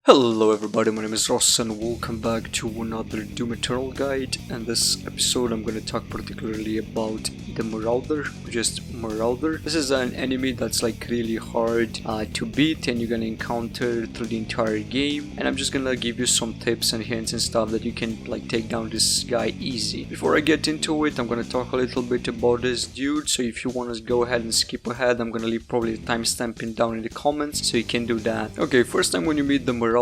Hello everybody, my name is Ross and welcome back to another Doom Eternal guide. And this episode I'm going to talk particularly about the Marauder, just Marauder. This is an enemy that's like really hard to beat and you're going to encounter through the entire game. And I'm just going to give you some tips and hints and stuff that you can like take down this guy easy. Before I get into it, I'm going to talk a little bit about this dude. So if you want to go ahead and skip ahead, I'm going to leave probably a timestamp down in the comments so you can do that. Okay, first time when you meet the Marauder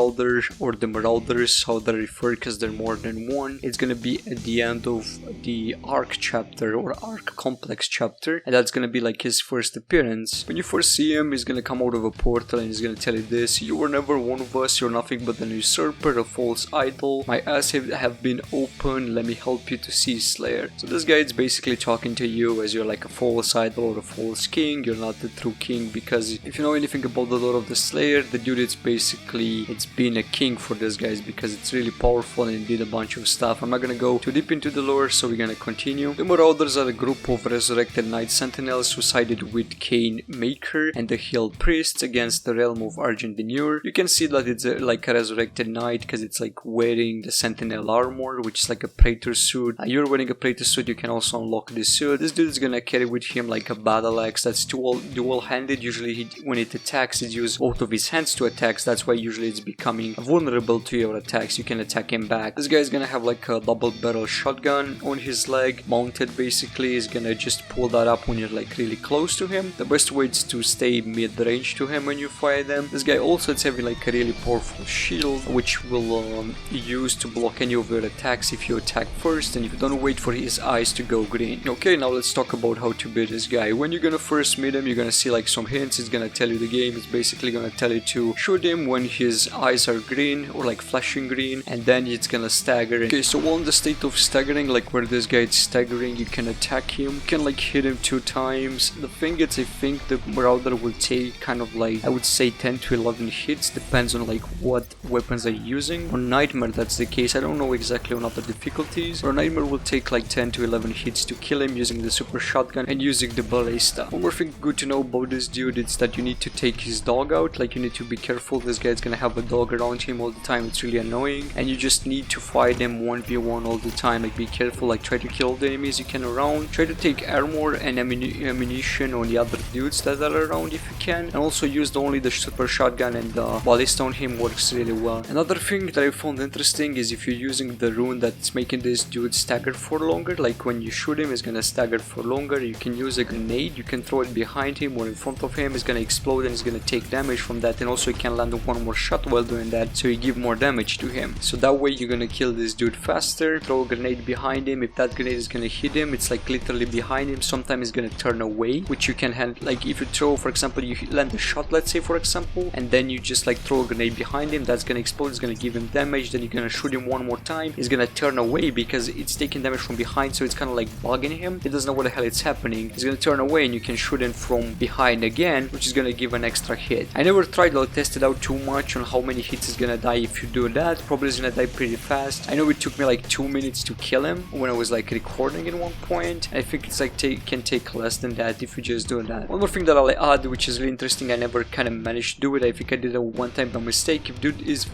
or the Marauders, how they refer, because they're more than one, it's gonna be at the end of the Arc chapter or Arc Complex chapter, and that's gonna be like his first appearance. When you first see him, he's gonna come out of a portal and he's gonna tell you this: "You were never one of us, you're nothing but an usurper, a false idol. My eyes have been open, let me help you to see Slayer." So this guy is basically talking to you as you're like a false idol or a false king. You're not the true king, because if you know anything about the lore of the Slayer, the dude is basically, it's being a king for this guys because it's really powerful and it did a bunch of stuff. I'm not gonna go too deep into the lore, so we're gonna continue. The Marauders are a group of resurrected Knight Sentinels who sided with Keymailer and the Hill Priests against the realm of Argent Demure. You can see that it's like a resurrected knight because it's like wearing the Sentinel armor, which is like a Praetor suit. You're wearing a Praetor suit, you can also unlock this suit. This dude is gonna carry with him like a battle axe that's dual-handed. Usually when it attacks, it uses both of his hands to attack. So that's why usually it's becoming vulnerable to your attacks. You can attack him back. This guy is gonna have like a double barrel shotgun on his leg mounted. Basically he's gonna just pull that up when you're like really close to him. The best way is to stay mid-range to him when you fire them. This guy also is having like a really powerful shield which will use to block any of your attacks if you attack first and if you don't wait for his eyes to go green. Okay, now let's talk about how to beat this guy. When you're gonna first meet him, you're gonna see like some hints. It's gonna tell you the game. It's basically gonna tell you to shoot him when his eyes are green or like flashing green, and then it's gonna stagger. Okay, so on the state of staggering, like where this guy is staggering, you can attack him. You can like hit him 2 times. The thing is, I think the Marauder will take kind of like, I would say 10 to 11 hits, depends on like what weapons they're using. On Nightmare that's the case. I don't know exactly on other difficulties. Or Nightmare will take like 10 to 11 hits to kill him using the super shotgun and using the ballista. One more thing good to know about this dude is that you need to take his dog out. Like you need to be careful. This guy's gonna have a dog around him all the time. It's really annoying, and you just need to fight them 1v1 all the time. Like be careful, like try to kill the enemies you can around. Try to take armor and ammunition on the other dudes that are around if you can, and also use only the super shotgun, and the ballista on him works really well. Another thing that I found interesting is if you're using the rune that's making this dude stagger for longer, like when you shoot him he's gonna stagger for longer. You can use a grenade, you can throw it behind him or in front of him. It's gonna explode and he's gonna take damage from that, and also you can land one more shot while doing that, so you give more damage to him. So that way you're gonna kill this dude faster. Throw a grenade behind him. If that grenade is gonna hit him, it's like literally behind him. Sometimes it's gonna turn away, which you can handle. Like if you throw, for example, you land a shot, let's say for example, and then you just like throw a grenade behind him, that's gonna explode, it's gonna give him damage. Then you're gonna shoot him one more time, he's gonna turn away because it's taking damage from behind, so it's kind of like bugging him. He doesn't know what the hell it's happening. He's gonna turn away and you can shoot him from behind again, which is gonna give an extra hit. I never tried or tested out too much on how many hits is gonna die if you do that. Probably is gonna die pretty fast. I know it took me like 2 minutes to kill him when I was like recording at one point. I think it's like can take less than that if you just do that. One more thing that I'll add, which is really interesting, I never kind of managed to do it. I think I did it one time by mistake. If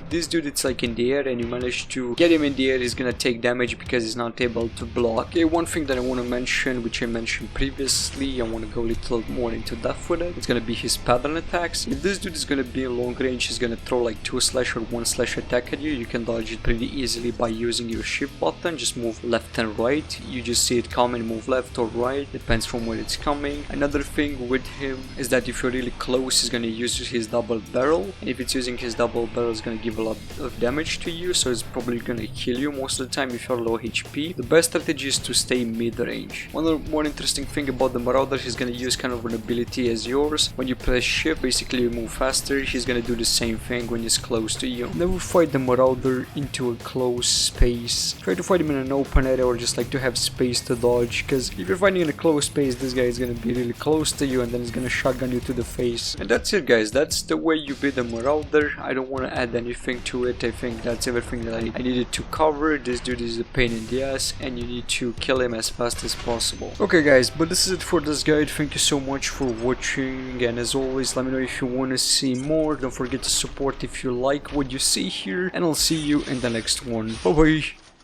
this dude it's like in the air and you manage to get him in the air, he's gonna take damage because he's not able to block. Okay, one thing that I want to mention, which I mentioned previously, I want to go a little more into depth with it. It's gonna be his pattern attacks. If this dude is gonna be in long range, he's gonna throw like 2 slash or 1 slash attack at you. You can dodge it pretty easily by using your shift button. Just move left and right. You just see it coming, move left or right, depends from where it's coming. Another thing with him is that if you're really close, he's gonna use his double barrel, and if it's using his double barrel, it's gonna give a lot of damage to you, so it's probably gonna kill you most of the time if you're low HP. The best strategy is to stay mid-range. One more interesting thing about the Marauder, he's gonna use kind of an ability as yours. When you press shift, basically you move faster. He's gonna do the same thing when he's close to you. Never fight the Marauder into a close space. Try to fight him in an open area or just like to have space to dodge, because if you're fighting in a close space, this guy is gonna be really close to you you and then it's gonna shotgun you to the face. And that's it, guys. That's the way you beat the Marauder. I don't want to add anything to it. I think that's everything that I needed to cover. This dude is a pain in the ass and you need to kill him as fast as possible. Okay guys, but this is it for this guide. Thank you so much for watching, and as always, let me know if you want to see more. Don't forget to support if you like what you see here, and I'll see you in the next one. Bye bye.